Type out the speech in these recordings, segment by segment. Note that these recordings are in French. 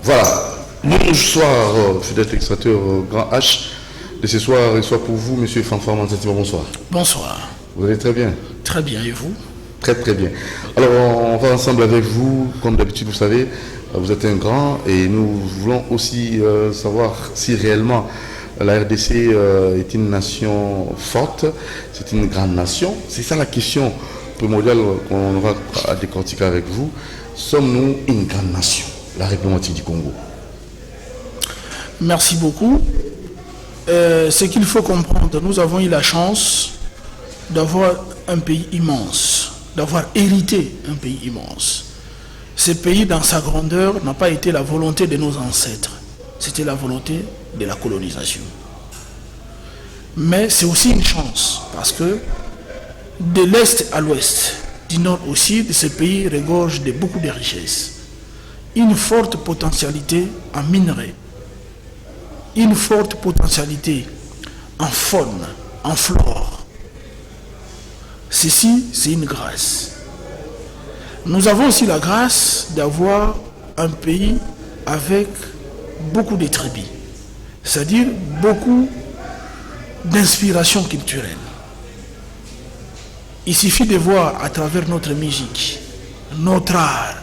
Voilà. Bonsoir, fidèle extracteur Grand H. De ce soir, et soit pour vous, monsieur Fanfan Mansatima, bonsoir. Bonsoir. Vous allez très bien? Très bien, et vous? Très très bien. Alors, on va ensemble avec vous, comme d'habitude, vous savez, vous êtes un grand et nous voulons aussi savoir si réellement la RDC est une nation forte, c'est une grande nation. C'est ça la question primordiale qu'on aura à décortiquer avec vous. Sommes-nous une grande nation, la République du Congo? Merci beaucoup. Ce qu'il faut comprendre, nous avons eu la chance d'avoir un pays immense, d'avoir hérité un pays immense. Ce pays, dans sa grandeur, n'a pas été la volonté de nos ancêtres. C'était la volonté de la colonisation. Mais c'est aussi une chance, parce que de l'Est à l'Ouest, du Nord au Sud, ce pays regorge de beaucoup de richesses. Une forte potentialité en minerais, une forte potentialité en faune, en flore. Ceci, c'est une grâce. Nous avons aussi la grâce d'avoir un pays avec beaucoup de tribus, c'est-à-dire beaucoup d'inspiration culturelle. Il suffit de voir à travers notre musique, notre art,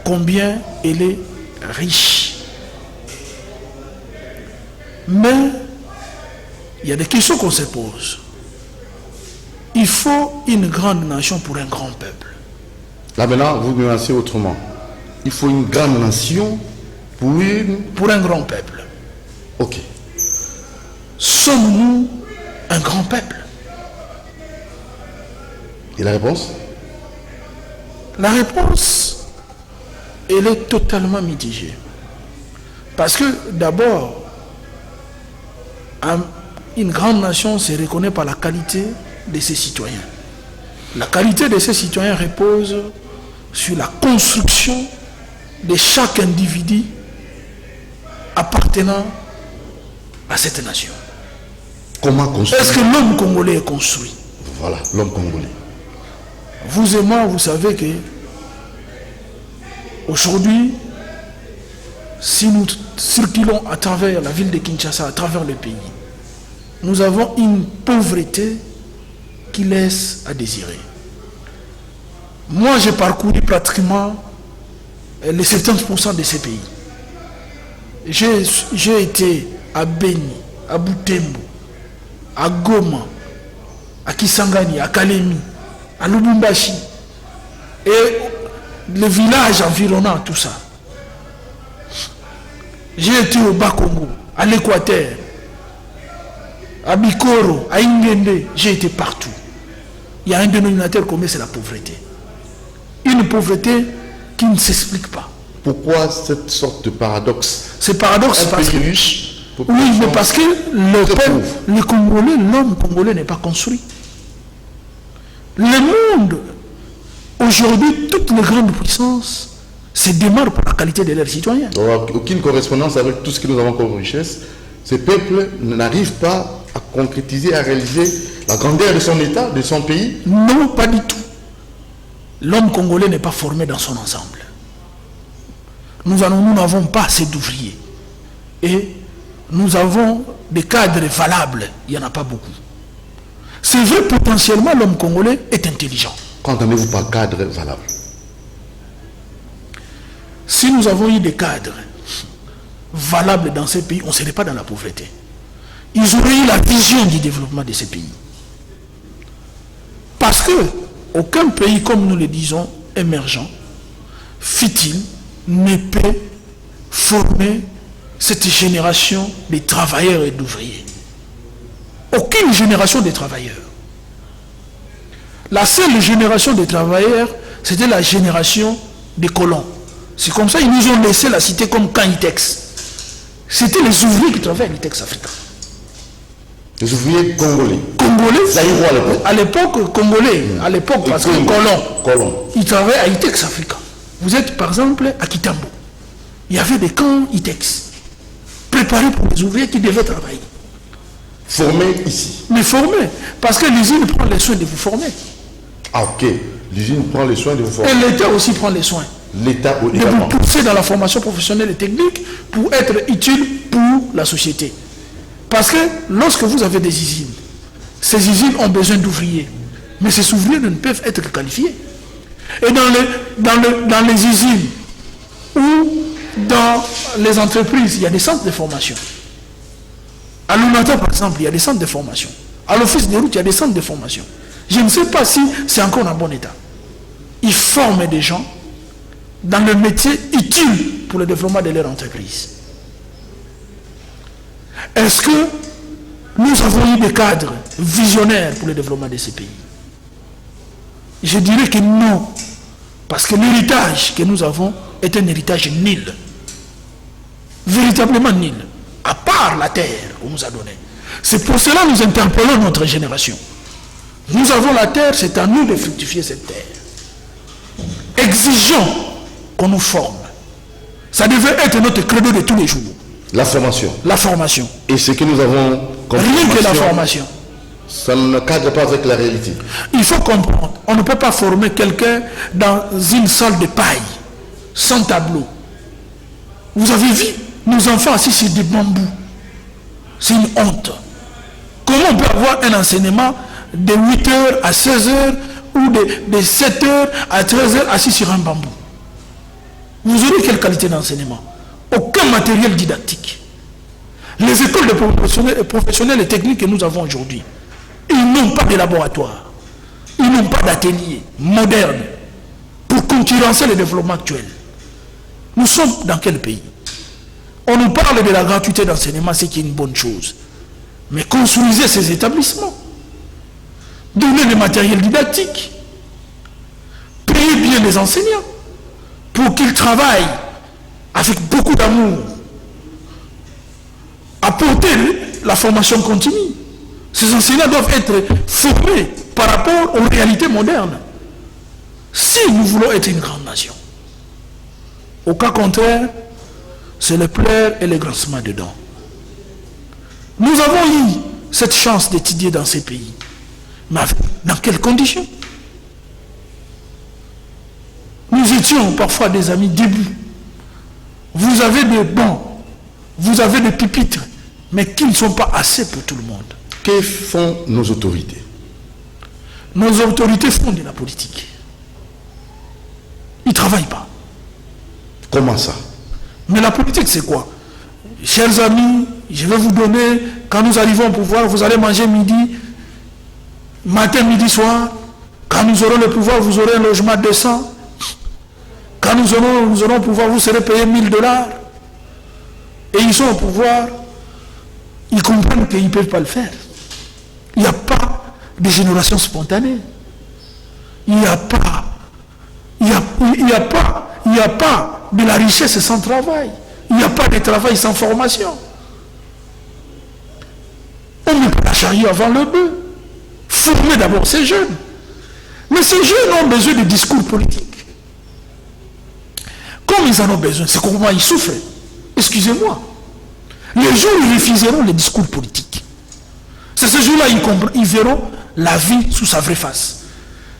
combien elle est riche. Mais il y a des questions qu'on se pose. Il faut une grande nation pour un grand peuple. Là maintenant, vous nuancez autrement. Il faut une grande nation pour un grand peuple. Ok. Sommes-nous un grand peuple? Et la réponse? La réponse, elle est totalement mitigée. Parce que d'abord, une grande nation se reconnaît par la qualité de ses citoyens. La qualité de ses citoyens repose sur la construction de chaque individu appartenant à cette nation. Comment construire? Est-ce que l'homme congolais est construit? Voilà, l'homme congolais. Vous et moi, vous savez que aujourd'hui, si nous circulons à travers la ville de Kinshasa, à travers le pays, nous avons une pauvreté qui laisse à désirer. Moi, j'ai parcouru pratiquement les 70% de ces pays. J'ai été à Beni, à Butembo, à Goma, à Kisangani, à Kalemi, à Lubumbashi, et les villages environnants, tout ça. J'ai été au Bas-Congo, à l'Équateur, à Bikoro, à Ingende, j'ai été partout. Il y a un dénominateur commun, c'est la pauvreté. Une pauvreté qui ne s'explique pas. Pourquoi cette sorte de paradoxe? Ce paradoxe, c'est parce que... riche, oui, mais parce que le Congolais, l'homme congolais n'est pas construit. Le monde, aujourd'hui, toutes les grandes puissances se démarrent par la qualité de leurs citoyens. Donc, aucune correspondance avec tout ce que nous avons comme richesse. Ces peuples n'arrivent pas à concrétiser, à réaliser la grandeur de son État, de son pays. Non, pas du tout. L'homme congolais n'est pas formé dans son ensemble. Nous n'avons pas assez d'ouvriers. Et nous avons des cadres valables. Il n'y en a pas beaucoup. C'est vrai, potentiellement, l'homme congolais est intelligent. Qu'entendez-vous par cadre valable? Si nous avons eu des cadres valables dans ces pays, on ne serait pas dans la pauvreté. Ils auraient eu la vision du développement de ces pays. Parce que aucun pays, comme nous le disons, émergent, fit-il, ne peut former cette génération de travailleurs et d'ouvriers. Aucune génération de travailleurs. La seule génération de travailleurs, c'était la génération des colons. C'est comme ça qu'ils nous ont laissé la cité comme Canitex. C'était les ouvriers qui travaillaient à l'Itex africain. Les ouvriers congolais. Congolais, Zaïrois à l'époque congolais, à l'époque parce que colons. Ils travaillaient à Itex africain. Vous êtes par exemple à Kitambo. Il y avait des camps Itex préparés pour les ouvriers qui devaient travailler. Formés ici. Mais formés, parce que l'usine prend les soins de vous former. Ah ok, l'usine prend les soins de vous former. Et l'État aussi prend les soins. l'État de vous pousser dans la formation professionnelle et technique pour être utile pour la société. Parce que lorsque vous avez des usines, ces usines ont besoin d'ouvriers. Mais ces ouvriers ne peuvent être que qualifiés. Et dans les usines ou dans les entreprises, il y a des centres de formation. À l'UNATA, par exemple, il y a des centres de formation. À l'Office des routes, il y a des centres de formation. Je ne sais pas si c'est encore en bon état. Ils forment des gens dans le métier utile pour le développement de leur entreprise. Est-ce que nous avons eu des cadres visionnaires pour le développement de ces pays? Je dirais que non. Parce que l'héritage que nous avons est un héritage nul. Véritablement nul. À part la terre qu'on nous a donnée. C'est pour cela que nous interpellons notre génération. Nous avons la terre, c'est à nous de fructifier cette terre. Exigeons qu'on nous forme. Ça devait être notre credo de tous les jours. La formation. La formation. Et ce que nous avons comme rien que la formation. Ça ne cadre pas avec la réalité. Il faut comprendre, on ne peut pas former quelqu'un dans une salle de paille, sans tableau. Vous avez vu nos enfants assis sur des bambous. C'est une honte. Comment on peut avoir un enseignement de 8h à 16h ou de 7h à 13h assis sur un bambou? Vous aurez quelle qualité d'enseignement? Aucun matériel didactique. Les écoles de professionnels et techniques que nous avons aujourd'hui, ils n'ont pas de laboratoire. Ils n'ont pas d'atelier moderne pour concurrencer le développement actuel. Nous sommes dans quel pays? On nous parle de la gratuité d'enseignement, c'est qui est une bonne chose. Mais construisez ces établissements. Donnez le matériel didactique. Payez bien les enseignants pour qu'ils travaillent avec beaucoup d'amour. Apportez la formation continue. Ces enseignants doivent être formés par rapport aux réalités modernes. Si nous voulons être une grande nation. Au cas contraire, c'est le pleurs et le grincement de dents. Nous avons eu cette chance d'étudier dans ces pays. Mais dans quelles conditions? Nous étions parfois des amis debout. Vous avez des bancs, vous avez des pupitres, mais qui ne sont pas assez pour tout le monde. Que font nos autorités? Nos autorités font de la politique. Ils ne travaillent pas. Comment ça? Mais la politique, c'est quoi? Chers amis, je vais vous donner, quand nous arrivons au pouvoir, vous allez manger midi, matin, midi, soir. Quand nous aurons le pouvoir, vous aurez un logement décent. Quand nous aurons le pouvoir, vous serez payé $1000. Et ils sont au pouvoir, ils comprennent qu'ils ne peuvent pas le faire. Il n'y a pas de génération spontanée. Il n'y a pas de la richesse sans travail. Il n'y a pas de travail sans formation. On met pas la charrue avant le bœuf. Formez d'abord ces jeunes. Mais ces jeunes ont besoin de discours politiques. Comme ils en ont besoin, c'est comment ils souffrent. Excusez-moi. Les jours où ils refuseront les discours politiques, c'est ce jour-là ils verront la vie sous sa vraie face.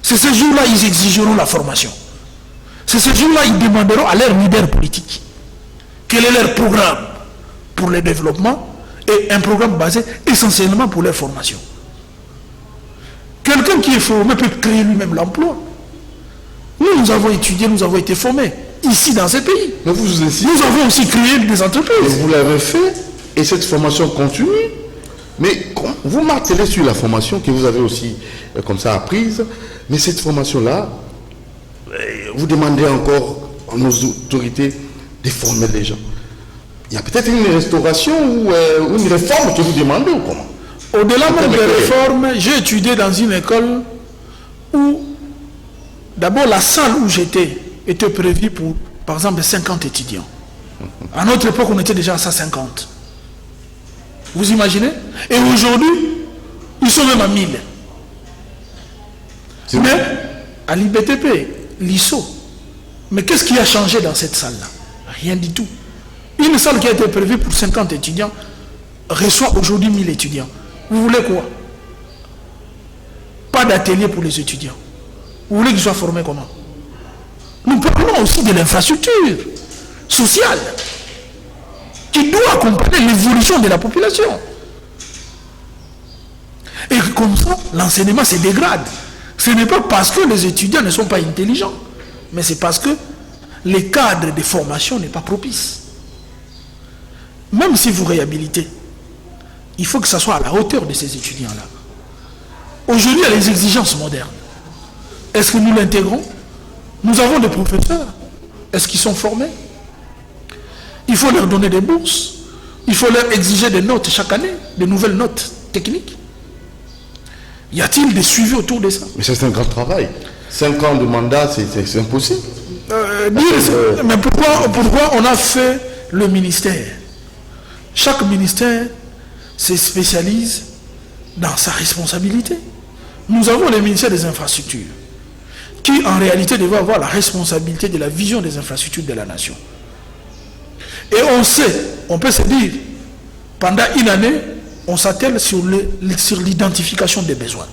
C'est ce jour-là ils exigeront la formation. C'est ce jour-là ils demanderont à leurs leaders politiques quel est leur programme pour le développement et un programme basé essentiellement pour leur formation. Quelqu'un qui est formé peut créer lui-même l'emploi. Nous avons étudié, nous avons été formés ici dans ces pays. Mais vous insistez. Nous avons aussi créé des entreprises. Et vous l'avez fait et cette formation continue. Mais vous martelez sur la formation que vous avez aussi comme ça apprise. Mais cette formation-là, vous demandez encore à nos autorités de former les gens. Il y a peut-être une restauration ou une réforme que vous demandez ou comment? Au-delà même des réformes, j'ai étudié dans une école où d'abord la salle où j'étais était prévue pour, par exemple, 50 étudiants. À notre époque, on était déjà à 150. Vous imaginez? Et aujourd'hui, ils sont même à 1000. Mais à l'IBTP, l'ISO, mais qu'est-ce qui a changé dans cette salle-là? Rien du tout. Une salle qui a été prévue pour 50 étudiants reçoit aujourd'hui 1000 étudiants. Vous voulez quoi? Pas d'atelier pour les étudiants. Vous voulez qu'ils soient formés comment? Nous parlons aussi de l'infrastructure sociale qui doit accompagner l'évolution de la population. Et comme ça, l'enseignement se dégrade. Ce n'est pas parce que les étudiants ne sont pas intelligents, mais c'est parce que le cadre de formation n'est pas propice. Même si vous réhabilitez, il faut que ça soit à la hauteur de ces étudiants-là. Aujourd'hui, il y a les exigences modernes. Est-ce que nous l'intégrons? Nous avons des professeurs. Est-ce qu'ils sont formés? Il faut leur donner des bourses. Il faut leur exiger des notes chaque année, de nouvelles notes techniques. Y a-t-il des suivis autour de ça? Mais c'est un grand travail. 5 ans de mandat, c'est impossible. Mais pourquoi on a fait le ministère? Chaque ministère se spécialise dans sa responsabilité. Nous avons le ministère des infrastructures, qui en réalité devrait avoir la responsabilité de la vision des infrastructures de la nation. Et on sait, on peut se dire, pendant une année, on s'attelle sur l'identification des besoins.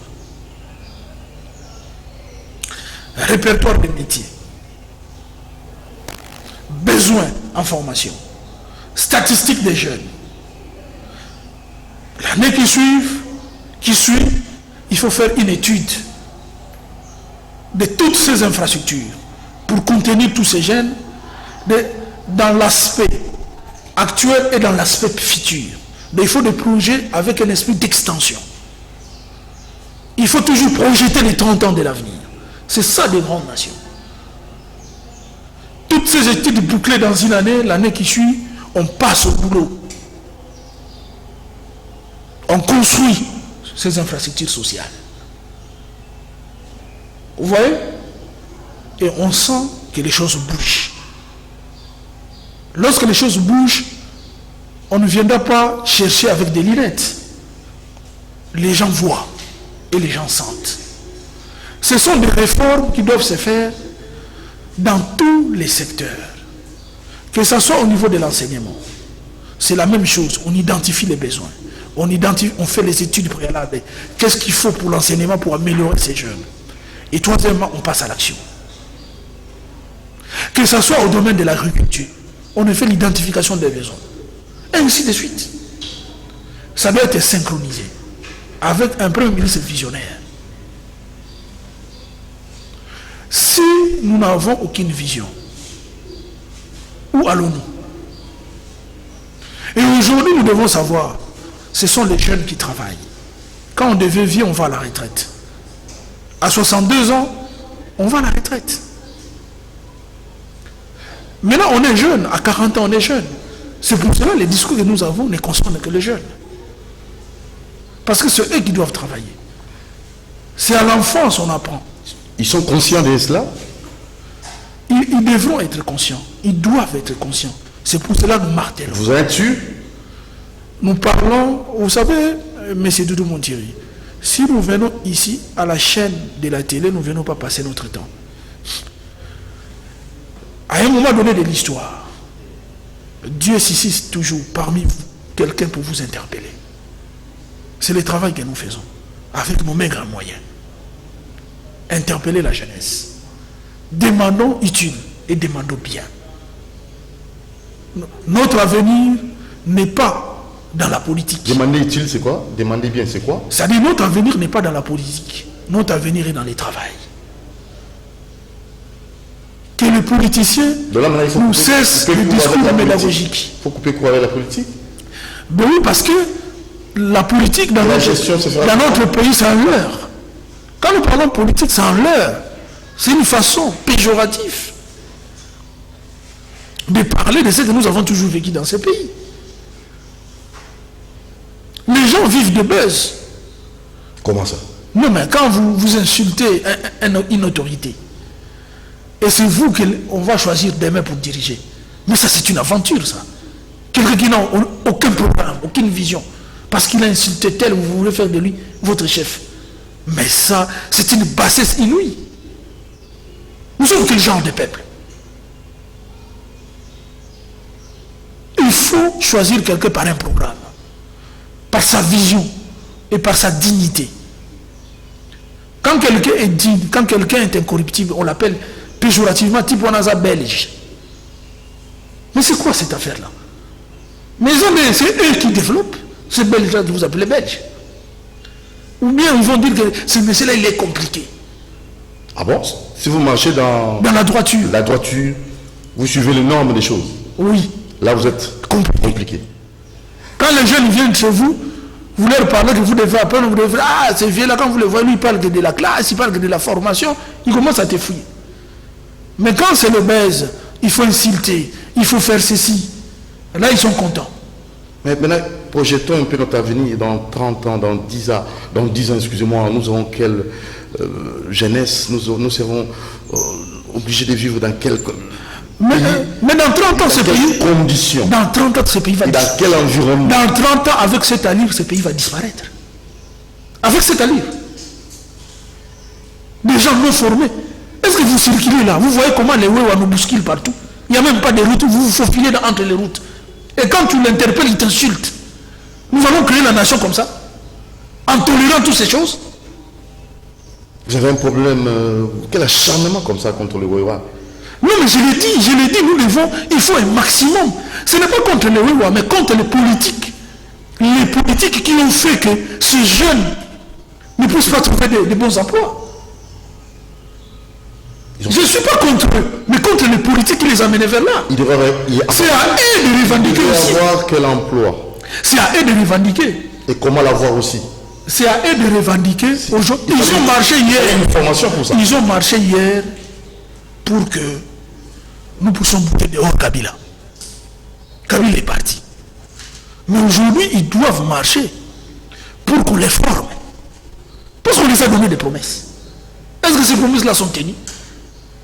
Répertoire des métiers. Besoins en formation. Statistiques des jeunes. L'année qui suit, il faut faire une étude de toutes ces infrastructures pour contenir tous ces jeunes dans l'aspect actuel et dans l'aspect futur. Mais il faut des projets avec un esprit d'extension. Il faut toujours projeter les 30 ans de l'avenir. C'est ça des grandes nations. Toutes ces études bouclées dans une année, l'année qui suit, on passe au boulot. On construit ces infrastructures sociales. Vous voyez? Et on sent que les choses bougent. Lorsque les choses bougent, on ne viendra pas chercher avec des lunettes. Les gens voient et les gens sentent. Ce sont des réformes qui doivent se faire dans tous les secteurs. Que ce soit au niveau de l'enseignement. C'est la même chose. On identifie les besoins. On fait les études préalables. Qu'est-ce qu'il faut pour l'enseignement pour améliorer ces jeunes? Et troisièmement, on passe à l'action. Que ce soit au domaine de l'agriculture, on fait l'identification des besoins. Et ainsi de suite. Ça doit être synchronisé avec un premier ministre visionnaire. Si nous n'avons aucune vision, où allons-nous? Et aujourd'hui, nous devons savoir, ce sont les jeunes qui travaillent. Quand on devient vieux, on va à la retraite. À 62 ans, on va à la retraite. Maintenant, on est jeune. À 40 ans, on est jeune. C'est pour cela que les discours que nous avons ne concernent que les jeunes. Parce que c'est eux qui doivent travailler. C'est à l'enfance qu'on apprend. Ils sont conscients de cela? Ils devront être conscients. Ils doivent être conscients. C'est pour cela que nous martelons. Vous en êtes sûr? Nous parlons, vous savez, M. Doudou Montieri, si nous venons ici, à la chaîne de la télé, nous ne venons pas passer notre temps. À un moment donné de l'histoire, Dieu suscite toujours parmi vous quelqu'un pour vous interpeller. C'est le travail que nous faisons, avec nos maigres moyens. Interpeller la jeunesse. Demandons utile et demandons bien. Notre avenir n'est pas dans la politique. Demander utile, c'est quoi? Demander bien, c'est quoi? C'est-à-dire notre avenir n'est pas dans la politique. Notre avenir est dans le travail. Que les politiciens nous cessent le discours pédagogique. Il faut couper court avec la politique? Ben oui, parce que la politique dans notre pays, c'est un leurre. Quand nous parlons politique, c'est un leurre. C'est une façon péjorative de parler de ce que nous avons toujours vécu dans ce pays. Les gens vivent de buzz. Comment ça? Non, mais quand vous insultez une autorité, et c'est vous qu'on va choisir demain pour diriger. Mais ça, c'est une aventure, ça. Quelqu'un qui n'a aucun programme, aucune vision, parce qu'il a insulté tel, vous voulez faire de lui votre chef. Mais ça, c'est une bassesse inouïe. Nous sommes quel genre de peuple? Il faut choisir quelqu'un par un programme, par sa vision et par sa dignité. Quand quelqu'un est digne, quand quelqu'un est incorruptible, on l'appelle péjorativement, type Wanaza belge. Mais c'est quoi cette affaire-là? Mais c'est eux qui développent. Ces Belges-là, vous appelez Belges. Ou bien ils vont dire que ce monsieur-là, il est compliqué. Ah bon? Si vous marchez dans la droiture. La droiture, vous suivez les normes des choses. Oui. Là, vous êtes compliqué. Quand les jeunes viennent chez vous, vous leur parlez que vous devez apprendre, vous devez... Ah, ces vieux-là, quand vous les voyez, lui, il parle que de la classe, il parle que de la formation, il commence à te fouiller. Mais quand c'est le baise, il faut insulter, il faut faire ceci. Là, ils sont contents. Mais maintenant, projetons un peu notre avenir dans 30 ans, dans 10 ans, excusez-moi, nous aurons quelle jeunesse, nous serons obligés de vivre dans quelle... Mais dans 30 ans, ce pays... conditions. Dans 30 ans, ce pays va disparaître. Dans quel environnement? Dans 30 ans, avec cet allure, ce pays va disparaître. Avec cette allure. Des gens non formés. Est-ce que vous circulez là? Vous voyez comment les Wewa nous bousculent partout? Il n'y a même pas de route, vous vous faufilez entre les routes. Et quand tu l'interpelles, il t'insulte. Nous allons créer la nation comme ça, en tolérant toutes ces choses. Vous avez un problème, quel acharnement comme ça contre le Wewa? Non, mais je l'ai dit, nous devons, il faut un maximum. Ce n'est pas contre les Wewa, mais contre les politiques. Les politiques qui ont fait que ces jeunes ne puissent pas trouver de bons emplois. Je ne suis pas contre eux, mais contre les politiques qui les amènent vers là. C'est à eux de revendiquer aussi. Avoir quel emploi? C'est à eux de revendiquer. Et comment l'avoir aussi? C'est à eux de revendiquer. Aujourd'hui, ils ont marché hier. Une formation pour ça. Ils ont marché hier pour que nous puissions bouter dehors Kabila. Kabila est parti. Mais aujourd'hui, ils doivent marcher pour qu'on les forme. Parce qu'on les a donné des promesses. Est-ce que ces promesses-là sont tenues?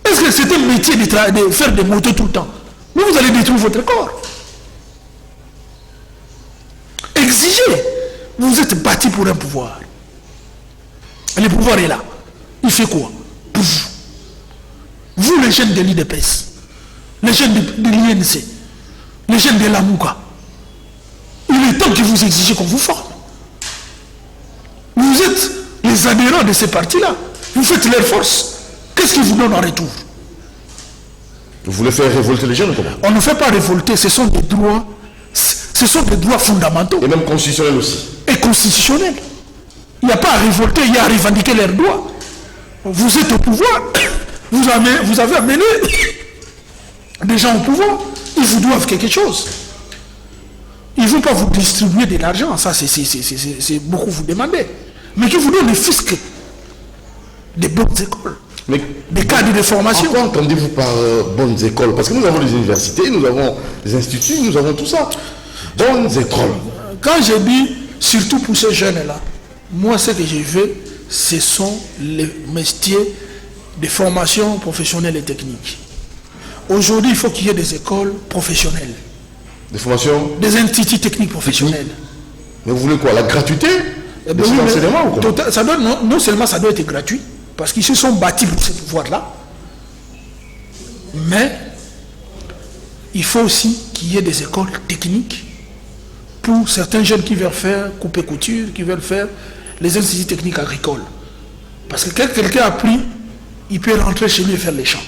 Est-ce que c'est un métier de faire des motos tout le temps? Mais vous allez détruire votre corps. Exigez. Vous êtes bâti pour un pouvoir. Et le pouvoir est là. Il fait quoi? Pour vous. Vous, les jeunes de l'IDPS, les jeunes de l'INC, les jeunes de la Mouka, il est temps que vous exigez qu'on vous forme. Vous êtes les adhérents de ces partis-là. Vous faites leur force. Qu'est-ce qu'ils vous donnent en retour? Vous voulez faire révolter les jeunes ou comment? On ne fait pas révolter, ce sont des droits. Ce sont des droits fondamentaux. Et même constitutionnels aussi. Et constitutionnels. Il n'y a pas à révolter, il y a à revendiquer leurs droits. Vous êtes au pouvoir, vous avez amené des gens au pouvoir, ils vous doivent quelque chose. Ils ne vont pas vous distribuer de l'argent, ça c'est beaucoup vous demander. Mais qu'ils vous donnent le fisc des bonnes écoles. Mais des cadres de formation. Pourquoi entendez-vous par bonnes écoles? Parce que nous avons des universités, nous avons des instituts, nous avons tout ça. Bonnes écoles. Quand j'ai dit, surtout pour ces jeunes-là, moi ce que je veux, ce sont les métiers de formation professionnelle et technique. Aujourd'hui, il faut qu'il y ait des écoles professionnelles. Des formations? Des instituts techniques professionnels. Mais vous voulez quoi? La gratuité de ces enseignements ou quoi? Ça doit, non seulement ça doit être gratuit, parce qu'ils se sont bâtis pour ce pouvoir-là, mais il faut aussi qu'il y ait des écoles techniques pour certains jeunes qui veulent faire couper couture, qui veulent faire les instituts techniques agricoles. Parce que quelqu'un a pris, il peut rentrer chez lui et faire les champs.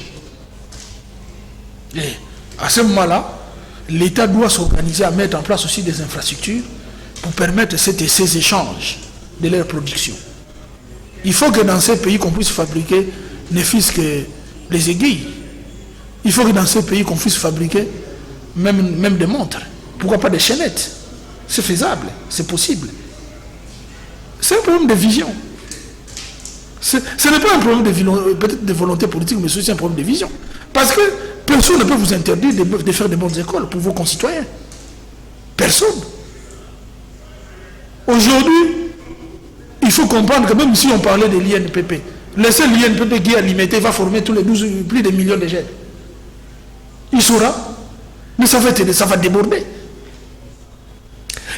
Et à ce moment-là, l'État doit s'organiser à mettre en place aussi des infrastructures pour permettre ces échanges de leur production. Il faut que dans ces pays, qu'on puisse fabriquer ne fût-ce que les aiguilles. Il faut que dans ces pays, qu'on puisse fabriquer même des montres. Pourquoi pas des chaînettes? C'est faisable, c'est possible. C'est un problème de vision. Ce n'est pas un problème peut-être de volonté politique, mais c'est aussi un problème de vision. Parce que personne ne peut vous interdire de faire de bonnes écoles pour vos concitoyens. Personne. Aujourd'hui, il faut comprendre que même si on parlait de l'INPP, le seul INPP qui est limité va former tous les 12, plus de millions de jeunes. Il saura, mais ça va déborder.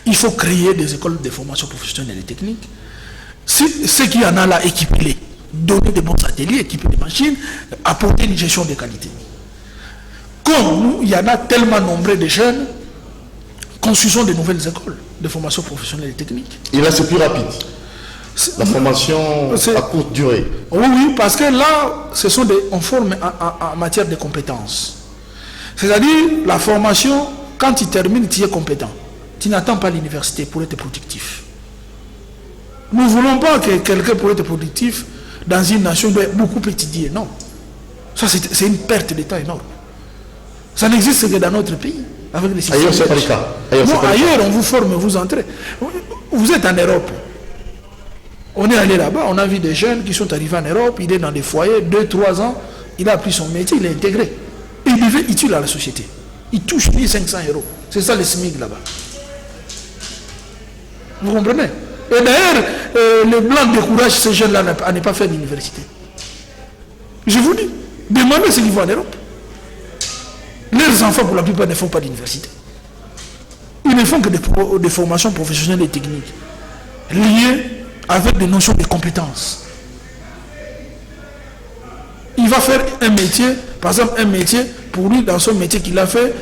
Il faut créer des écoles de formation professionnelle et technique. Si ceux qui en a là, équipez-les. Donner des bons ateliers, équiper des machines, apporter une gestion de qualité. Comme nous, il y en a tellement nombreux de jeunes, construisons de nouvelles écoles de formation professionnelle et technique. Et là, c'est plus rapide. La formation à courte durée. Oui, parce que là, on forme en matière de compétences. C'est-à-dire, la formation, quand tu termines, tu es compétent. Tu n'attends pas l'université pour être productif. Nous ne voulons pas que quelqu'un pour être productif dans une nation doit beaucoup étudier. Non. Ça, c'est une perte de temps énorme. Ça n'existe que dans notre pays. Avec les ailleurs, ce n'est pas le cas. Ailleurs, on vous forme, vous entrez. Vous êtes en Europe. On est allé là-bas, on a vu des jeunes qui sont arrivés en Europe, il est dans des foyers, 2-3 ans, il a appris son métier, il est intégré. Et il devient utile à la société. Il touche 1500 €. C'est ça le SMIC là-bas. Vous comprenez? Et d'ailleurs, les Blancs découragent ces jeunes-là à ne pas faire l'université. Je vous dis, demandez ce qu'ils vont en Europe. Leurs enfants, pour la plupart, ne font pas d'université. Ils ne font que des formations professionnelles et techniques, liées avec des notions de compétences. Il va faire un métier, par exemple un métier, pour lui, dans son métier qu'il a fait,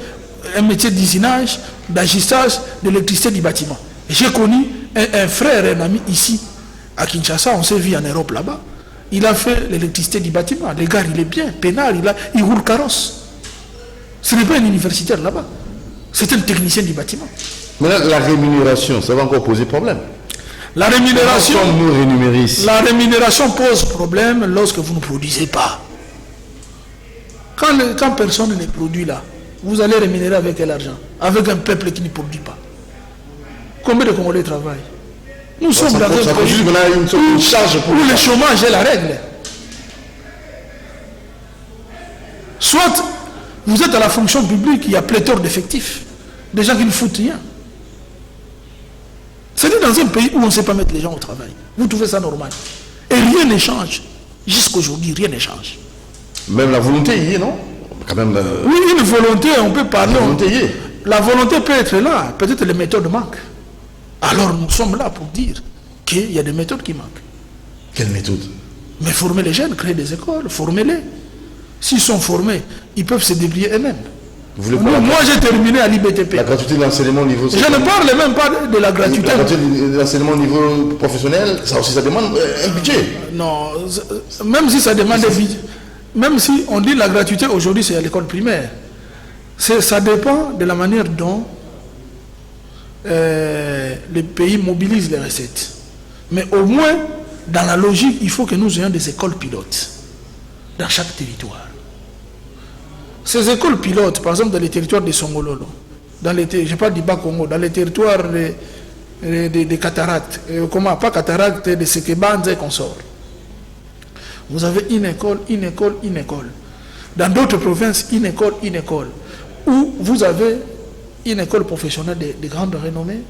un métier d'usinage, d'ajustage, d'électricité du bâtiment. J'ai connu un frère, un ami ici, à Kinshasa, on s'est vu en Europe là-bas. Il a fait l'électricité du bâtiment. Les gars, il est bien, peinard, il roule carrosse. Ce n'est pas un universitaire là-bas. C'est un technicien du bâtiment. Mais là, la rémunération, ça va encore poser problème. La rémunération pose problème lorsque vous ne produisez pas. Quand personne ne produit là, vous allez rémunérer avec quel argent? Avec un peuple qui ne produit pas. Combien de Congolais travaillent? Nous sommes dans un pays où le chômage est la règle. Soit vous êtes à la fonction publique, il y a pléthore d'effectifs, des gens qui ne foutent rien. C'est dans un pays où on ne sait pas mettre les gens au travail. Vous trouvez ça normal. Et rien ne change. Jusqu'aujourd'hui, rien ne change. Même la volonté y est, non? Quand même, oui, une volonté, on peut parler. La volonté peut être là. Peut-être les méthodes manquent. Alors nous sommes là pour dire qu'il y a des méthodes qui manquent. Quelles méthodes? Mais former les jeunes, créer des écoles, formez-les. S'ils sont formés, ils peuvent se débrouiller eux-mêmes. Moi, j'ai terminé à l'IBTP. La gratuité de l'enseignement au niveau... Je ne parle même pas de la gratuité. La gratuité de l'enseignement au niveau professionnel, ça aussi, ça demande un budget. Non, même si ça demande un budget, même si on dit la gratuité aujourd'hui, c'est à l'école primaire, ça dépend de la manière dont les pays mobilisent les recettes. Mais au moins, dans la logique, il faut que nous ayons des écoles pilotes dans chaque territoire. Ces écoles pilotes, par exemple dans les territoires de Songololo, je parle du Bas-Congo, dans les territoires des cataractes, pas cataractes, de Sekebanze et consorts. Vous avez une école. Dans d'autres provinces, une école. Où vous avez une école professionnelle de grande renommée,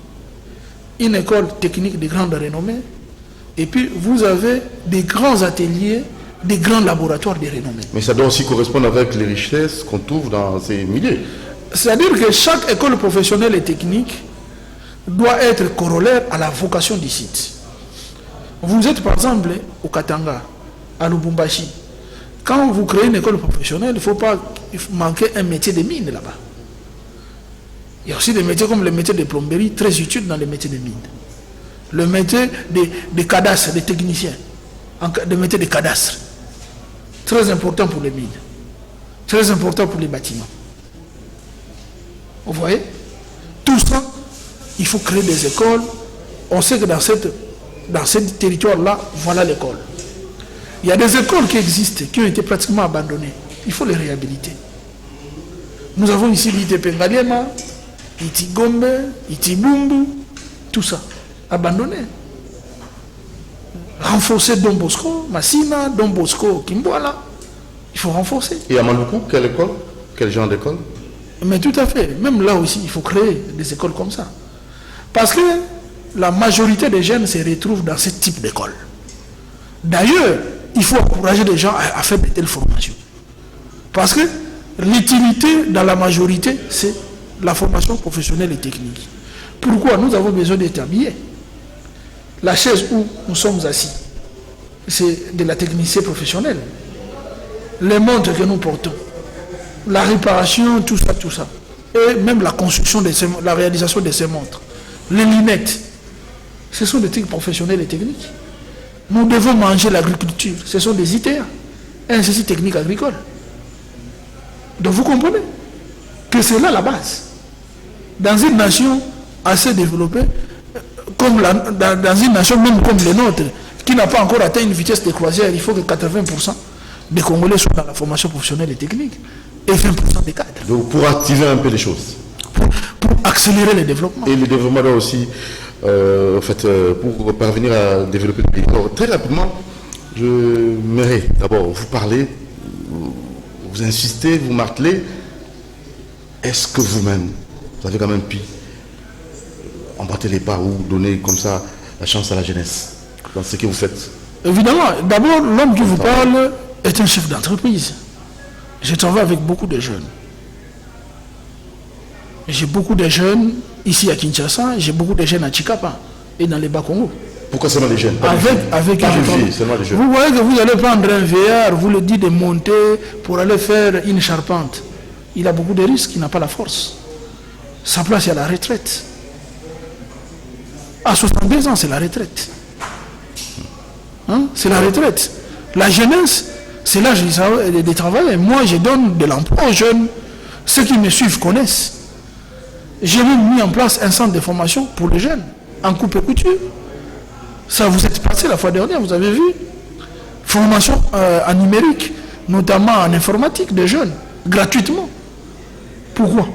une école technique de grande renommée, et puis vous avez des grands ateliers, des grands laboratoires de renommée. Mais ça doit aussi correspondre avec les richesses qu'on trouve dans ces milieux. C'est-à-dire que chaque école professionnelle et technique doit être corollaire à la vocation du site. Vous êtes par exemple au Katanga, à Lubumbashi. Quand vous créez une école professionnelle, il ne faut pas manquer un métier de mine là-bas. Il y a aussi des métiers comme le métier de plomberie, très utile dans les métiers de mine. Le métier des cadastres, des techniciens, des métiers de cadastre. Très important pour les mines, très important pour les bâtiments. Vous voyez? Tout ça, il faut créer des écoles. On sait que dans ce territoire-là, voilà l'école. Il y a des écoles qui existent, qui ont été pratiquement abandonnées. Il faut les réhabiliter. Nous avons ici l'ITP Ngaliema, Itigombe, Itibumbu, tout ça, abandonné. Renforcer Don Bosco, Massina, Don Bosco, Kimboala. Il faut renforcer. Et à Maluku, quelle école? Quel genre d'école? Mais tout à fait. Même là aussi, il faut créer des écoles comme ça. Parce que la majorité des jeunes se retrouvent dans ce type d'école. D'ailleurs, il faut encourager les gens à faire de telles formations. Parce que l'utilité dans la majorité, c'est la formation professionnelle et technique. Pourquoi? Nous avons besoin d'être habillés. La chaise où nous sommes assis, c'est de la technicité professionnelle. Les montres que nous portons, la réparation, tout ça. Et même la construction, la réalisation de ces montres. Les lunettes, ce sont des trucs professionnels et techniques. Nous devons manger l'agriculture. Ce sont des ITA, Institut technique agricole. Donc vous comprenez que c'est là la base. Dans une nation assez développée, comme dans une nation même comme le nôtre, qui n'a pas encore atteint une vitesse de croisière, il faut que 80% des Congolais soient dans la formation professionnelle et technique et 20% des cadres. Donc pour activer un peu les choses. Pour accélérer le développement. Et le développement doit aussi, pour parvenir à développer le pays. Alors, très rapidement, je m'aimerais d'abord vous parler, vous insistez, vous martelez. Est-ce que vous-même, vous avez quand même pu emboîter les pas ou donner comme ça la chance à la jeunesse dans ce que vous faites? Évidemment, d'abord, l'homme qui vous parle est un chef d'entreprise. Je travaille avec beaucoup de jeunes. J'ai beaucoup de jeunes ici à Kinshasa, j'ai beaucoup de jeunes à Chikapa et dans les Bas-Congo. Pourquoi seulement les jeunes? Avec seulement les jeunes. Vous voyez que vous allez prendre un VR, vous le dites de monter pour aller faire une charpente. Il a beaucoup de risques, il n'a pas la force. Sa place est à la retraite. À 62 ans, c'est la retraite. Hein? C'est la retraite. La jeunesse, c'est l'âge de travailler. Moi, je donne de l'emploi aux jeunes. Ceux qui me suivent connaissent. J'ai même mis en place un centre de formation pour les jeunes, en coupe et couture. Ça vous est passé la fois dernière, vous avez vu. Formation en numérique, notamment en informatique des jeunes, gratuitement. Pourquoi?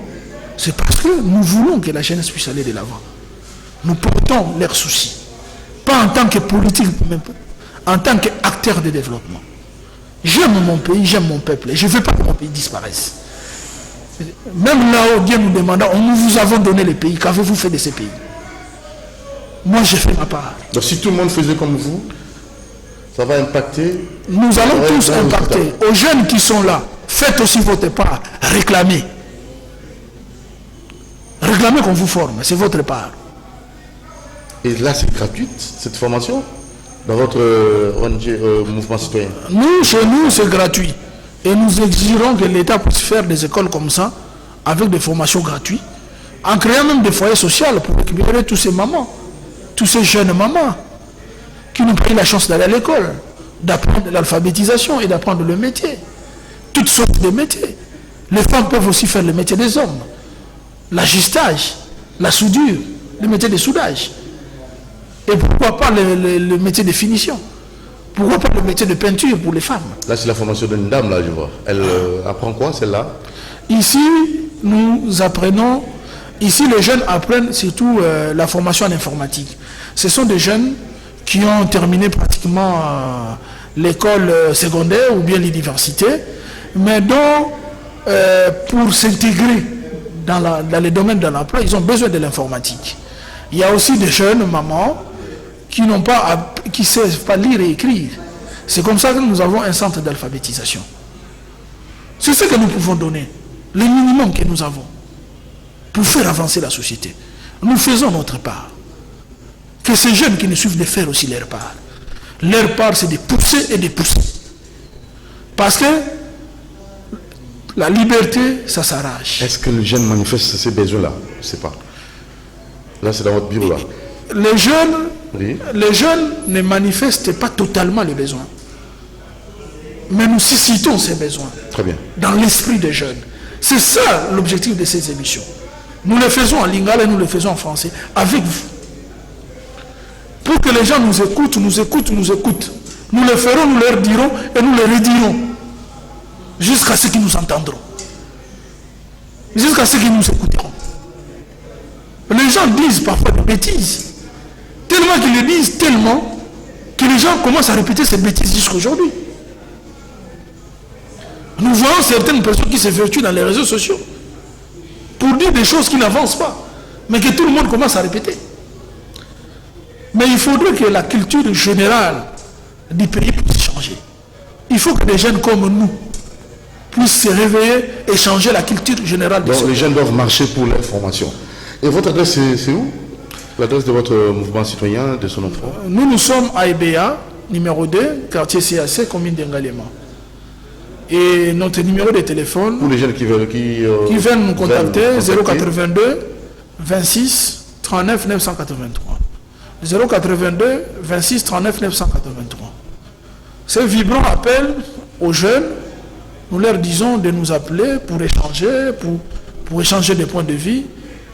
C'est parce que nous voulons que la jeunesse puisse aller de l'avant. Nous portons leurs soucis. Pas en tant que politique, même en tant qu'acteur de développement. J'aime mon pays, j'aime mon peuple. Et je ne veux pas que mon pays disparaisse. Même là-haut, Dieu nous demande, nous vous avons donné le pays, qu'avez-vous fait de ces pays? Moi, j'ai fait ma part. Donc si tout le monde faisait comme vous, ça va impacter? Nous allons tous impacter. Aux jeunes qui sont là, faites aussi votre part, réclamez. Réclamez qu'on vous forme, c'est votre part. Et là, c'est gratuite, cette formation, dans votre ONG, mouvement citoyen? Nous, chez nous, c'est gratuit. Et nous exigerons que l'État puisse faire des écoles comme ça, avec des formations gratuites, en créant même des foyers sociaux pour récupérer tous ces mamans, tous ces jeunes mamans, qui n'ont pas eu la chance d'aller à l'école, d'apprendre l'alphabétisation et d'apprendre le métier. Toutes sortes de métiers. Les femmes peuvent aussi faire le métier des hommes. L'ajustage, la soudure, le métier de soudage. Et pourquoi pas le métier de finition? Pourquoi pas le métier de peinture pour les femmes? Là, c'est la formation d'une dame, là, je vois. Elle apprend quoi, celle-là? Ici, nous apprenons... Ici, les jeunes apprennent surtout la formation en informatique. Ce sont des jeunes qui ont terminé pratiquement l'école secondaire ou bien l'université, mais dont, pour s'intégrer dans les domaines de l'emploi, ils ont besoin de l'informatique. Il y a aussi des jeunes mamans qui n'ont pas, qui ne savent pas lire et écrire. C'est comme ça que nous avons un centre d'alphabétisation. C'est ce que nous pouvons donner, le minimum que nous avons, pour faire avancer la société. Nous faisons notre part. Que ces jeunes qui nous suivent de faire aussi leur part. Leur part, c'est de pousser et de pousser. Parce que la liberté, ça s'arrache. Est-ce que les jeunes manifestent ces besoins-là? Je ne sais pas. Là, c'est dans votre bureau, là. Les jeunes, oui. Les jeunes ne manifestent pas totalement les besoins. Mais nous suscitons ces besoins. Très bien. Dans l'esprit des jeunes. C'est ça l'objectif de ces émissions. Nous le faisons en lingala et nous le faisons en français avec vous. Pour que les gens nous écoutent, nous écoutent, nous écoutent. Nous le ferons, nous leur dirons et nous le redirons. Jusqu'à ce qu'ils nous entendront. Jusqu'à ce qu'ils nous écouteront. Les gens disent parfois des bêtises. Tellement qu'ils le disent, tellement que les gens commencent à répéter ces bêtises jusqu'à aujourd'hui. Nous voyons certaines personnes qui se vertuent dans les réseaux sociaux pour dire des choses qui n'avancent pas, mais que tout le monde commence à répéter. Mais il faudrait que la culture générale du pays puisse changer. Il faut que des jeunes comme nous puissent se réveiller et changer la culture générale du pays. Donc les jeunes doivent marcher pour leur formation. Et votre adresse, c'est où? L'adresse de votre mouvement citoyen, de son enfant? Nous sommes à EBA, numéro 2, quartier CAC, commune d'Engalema. Et notre numéro de téléphone, pour les jeunes qui veulent viennent nous contacter, 082 26 39 983. 082 26 39 983. Ce vibrant appel aux jeunes, nous leur disons de nous appeler pour échanger, pour échanger des points de vie,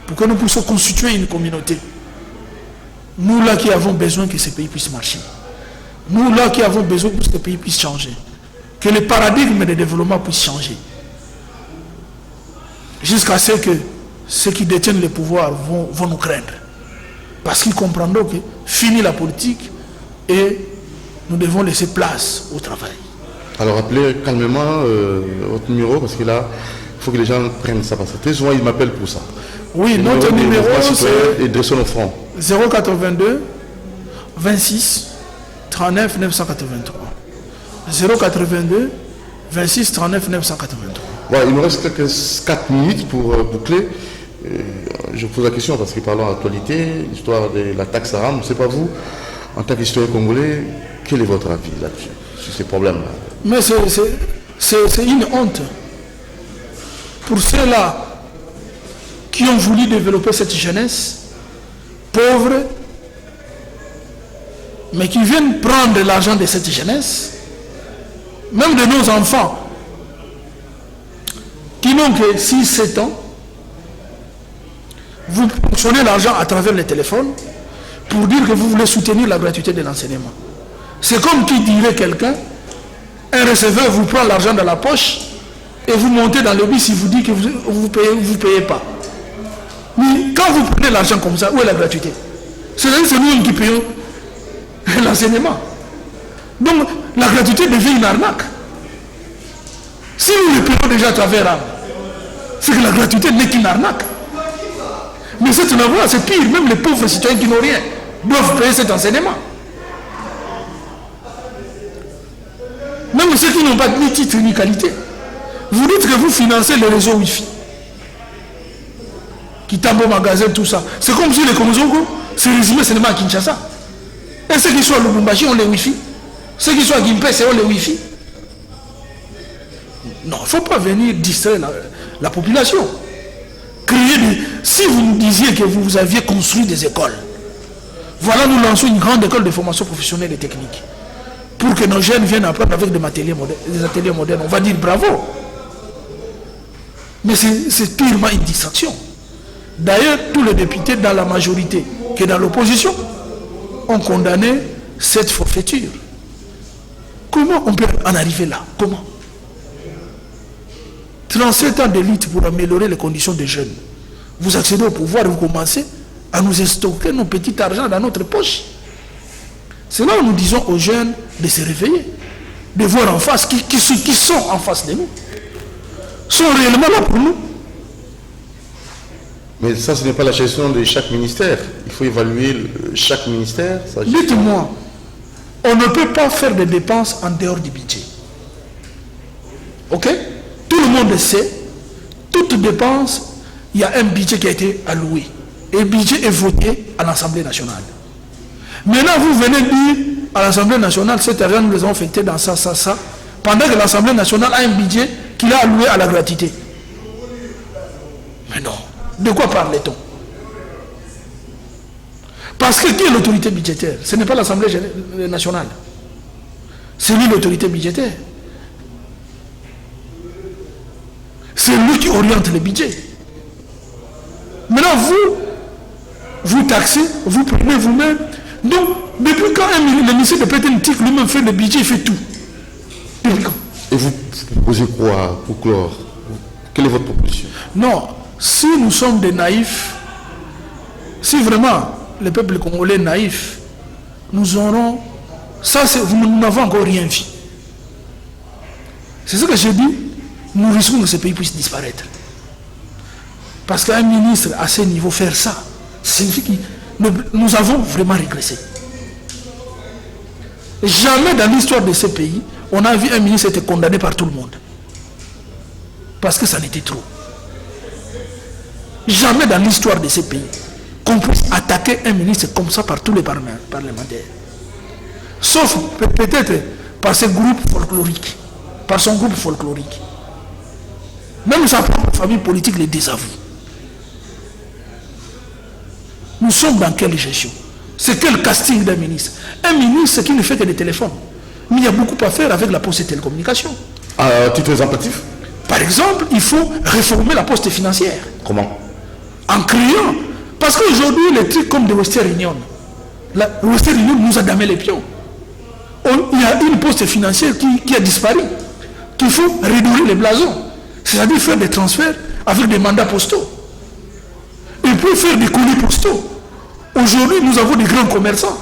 pour que nous puissions constituer une communauté. Nous là qui avons besoin que ce pays puisse marcher. Nous là qui avons besoin que ce pays puisse changer. Que le paradigme de développement puisse changer. Jusqu'à ce que ceux qui détiennent le pouvoir vont nous craindre. Parce qu'ils comprendront que fini la politique et nous devons laisser place au travail. Alors appelez calmement votre numéro parce que là, il faut que les gens prennent ça. Parce que très souvent, ils m'appellent pour ça. Oui, notre numéro c'est... Et dressons nos fronts. 082 26 39 983. 082 26 39 983. Voilà, il nous reste quelques 4 minutes pour boucler. Je pose la question parce que parlons d'actualité, l'histoire de la taxe haram. Je ne sais pas vous, en tant qu'historien congolais, quel est votre avis là-dessus, sur ces problèmes-là? Mais c'est une honte pour ceux-là qui ont voulu développer cette jeunesse pauvre, mais qui viennent prendre l'argent de cette jeunesse, même de nos enfants, qui n'ont que 6-7 ans. Vous ponctionnez l'argent à travers les téléphones pour dire que vous voulez soutenir la gratuité de l'enseignement. C'est comme qui dirait quelqu'un, un receveur vous prend l'argent dans la poche et vous montez dans le bus, il vous dit que vous payez pas. Mais quand vous prenez l'argent comme ça, où est la gratuité? C'est nous qui payons l'enseignement. Donc la gratuité devient une arnaque. Si nous le payons déjà à travers âme, c'est que la gratuité n'est qu'une arnaque. Mais cette voie, c'est pire. Même les pauvres citoyens qui n'ont rien doivent payer cet enseignement. Même ceux qui n'ont pas ni titre ni qualité. Vous dites que vous financez les réseaux Wi-Fi. Qui tambent au magasin, tout ça. C'est comme si les Komozongo, c'est résumé seulement à Kinshasa. Et ceux qui sont à Lubumbashi ont les Wi-Fi. Ceux qui sont à Gimpese ont les Wi-Fi. Non, il ne faut pas venir distraire la population. Si vous nous disiez que vous aviez construit des écoles, voilà, nous lançons une grande école de formation professionnelle et technique pour que nos jeunes viennent apprendre avec des ateliers modernes. On va dire bravo. Mais c'est purement une distraction. D'ailleurs, tous les députés dans la majorité qui est dans l'opposition ont condamné cette forfaiture. Comment on peut en arriver là? Comment? 37 ans de lutte pour améliorer les conditions des jeunes. Vous accédez au pouvoir et vous commencez à nous stocker nos petits argent dans notre poche. C'est là où nous disons aux jeunes de se réveiller, de voir en face qui sont en face de nous, sont réellement là pour nous. Mais ça, ce n'est pas la gestion de chaque ministère. Il faut évaluer chaque ministère. Dites-moi, on ne peut pas faire des dépenses en dehors du budget. Ok? Tout le monde sait, toute dépense, il y a un budget qui a été alloué. Et le budget est voté à l'Assemblée nationale. Maintenant, vous venez dire à l'Assemblée nationale, cet argent, nous les avons affectés dans ça, pendant que l'Assemblée nationale a un budget qu'il a alloué à la gratuité. Mais non. De quoi parle-t-on? Parce que qui est l'autorité budgétaire? Ce n'est pas l'Assemblée nationale. C'est lui l'autorité budgétaire. C'est lui qui oriente le budget. Maintenant, vous taxez, vous prenez vous-même. Donc, depuis quand le ministre de Pétentique lui-même fait le budget, il fait tout? Depuis quand? Et vous proposez quoi pour clore? Quelle est votre proposition? Non, si nous sommes des naïfs, si vraiment le peuple congolais est naïf, nous aurons... Ça, nous n'avons encore rien vu. C'est ce que j'ai dit. Nous risquons que ce pays puisse disparaître. Parce qu'un ministre à ce niveau faire ça, signifie que nous avons vraiment régressé. Jamais dans l'histoire de ce pays, on a vu un ministre être condamné par tout le monde. Parce que ça n'était trop. Jamais dans l'histoire de ce pays, qu'on puisse attaquer un ministre comme ça par tous les parlementaires. Sauf peut-être par ce groupe folklorique, par son groupe folklorique. Même sa propre famille politique les désavoue. Nous sommes dans quelle gestion? C'est quel casting d'un ministre? Un ministre qui ne fait que des téléphones. Mais il y a beaucoup à faire avec la poste et télécommunications. À titre exemplatif? Par exemple, il faut réformer la poste financière. Comment? En créant. Parce qu'aujourd'hui, les trucs comme de Western Union, la Western Union nous a damé les pions. Il y a une poste financière qui a disparu. Qu'il faut réduire les blasons. C'est-à-dire faire des transferts avec des mandats postaux. Et puis faire des colis postaux. Aujourd'hui, nous avons des grands commerçants,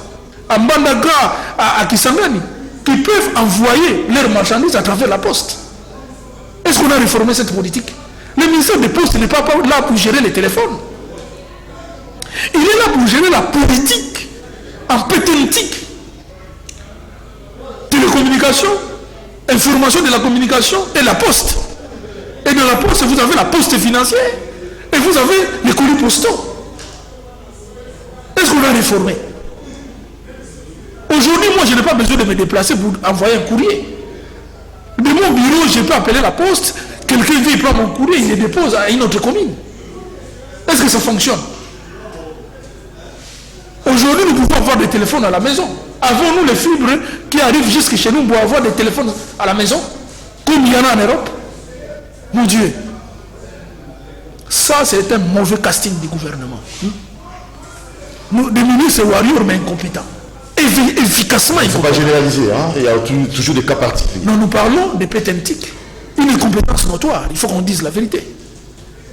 à Mbandaka, à Kisangani, qui peuvent envoyer leurs marchandises à travers la poste. Est-ce qu'on a réformé cette politique? Le ministère des Postes n'est pas là pour gérer les téléphones. Il est là pour gérer la politique en pététique. Télécommunication, information de la communication et la poste. Et dans la poste, vous avez la poste financière et vous avez les colis postaux. Est-ce qu'on a réformé? Aujourd'hui, moi, je n'ai pas besoin de me déplacer pour envoyer un courrier. De mon bureau, je peux appeler la poste, quelqu'un vient prendre mon courrier, il le dépose à une autre commune. Est-ce que ça fonctionne? Aujourd'hui, nous pouvons avoir des téléphones à la maison. Avons-nous les fibres qui arrivent jusque chez nous pour avoir des téléphones à la maison, comme il y en a en Europe? Mon Dieu. Ça, c'est un mauvais casting du gouvernement. Des ministres warriors, mais incompétents. Efficacement incompétents. Il ne faut pas généraliser, hein? Il y a toujours des cas particuliers. Non, nous parlons des pétentiques. Une incompétence notoire. Il faut qu'on dise la vérité.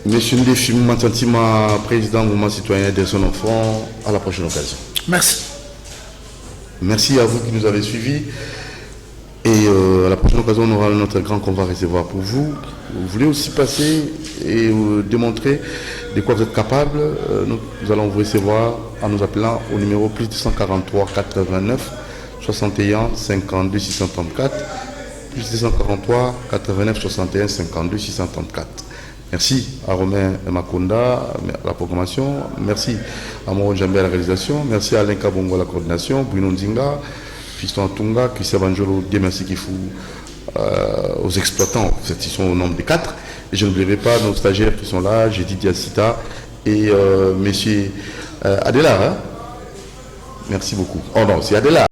Monsieur Ndefimou Mantantima, président du mouvement citoyen des son enfant, à la prochaine occasion. Merci. Merci à vous qui nous avez suivis. Et à la prochaine occasion, on aura notre grand convoi réservoir pour vous. Vous voulez aussi passer et démontrer de quoi vous êtes capable. Nous allons vous recevoir en nous appelant au numéro plus 243 89 61 52 634. Plus 243 89 61 52 634. Merci à Romain Makonda à la programmation. Merci à Moro Djambé à la réalisation. Merci à Alain Kabongo à la coordination. Bruno Nzinga, Fiston Tunga, Christian Banjolo, Dieu merci qu'il faut aux exploitants. Ils sont au nombre de 4. Et je n'oublierai pas nos stagiaires qui sont là, j'ai dit Diacita et monsieur Adela. Hein? Merci beaucoup. Oh non, c'est Adela.